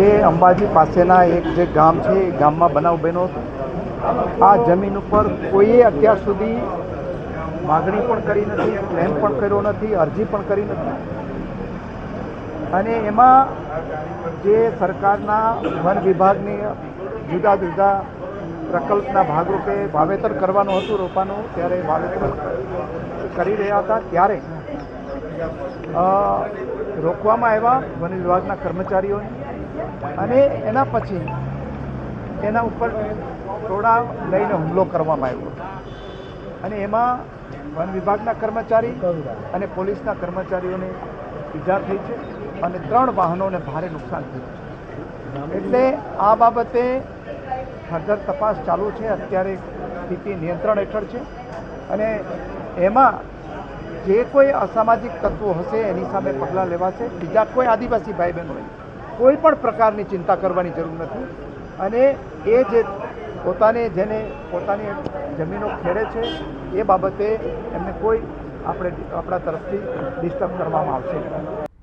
એ અંબાજી પાસેના એક જે ગામ છે એ ગામમાં બનાવ બન્યો હતો। આ જમીન ઉપર કોઈએ અત્યાર સુધી માગણી પણ કરી નથી, ક્લેમ પણ કર્યો નથી, અરજી પણ કરી નથી। અને એમાં જે સરકારના વન વિભાગની જુદા જુદા પ્રકલ્પના ભાગરૂપે વાવેતર કરવાનું હતું રોપાનું, ત્યારે વાવેતર કરી રહ્યા હતા ત્યારે રોકવામાં આવ્યા વન વિભાગના કર્મચારીઓને। અને એના પછી એના ઉપર ટોળા લઈને હુમલો કરવામાં આવ્યો અને એમાં વન વિભાગના કર્મચારી અને પોલીસના કર્મચારીઓને ઈજા થઈ છે અને 3 વાહનોને ભારે નુકસાન થયું છે। એટલે આ બાબતે ફર્ધર તપાસ ચાલુ છે। અત્યારે સ્થિતિ નિયંત્રણ હેઠળ છે અને એમાં જે કોઈ અસામાજિક તત્વો હશે એની સામે પગલાં લેવાશે। બીજા કોઈ આદિવાસી ભાઈ બહેનોએ કોઈ પણ પ્રકારની ચિંતા કરવાની જરૂર નથી અને એ જે જેને પોતાની જમીનો ખેડે છે એ બાબતે એમને કોઈ આપણા તરફથી ડિસ્ટર્બ કરવામાં આવશે નહીં।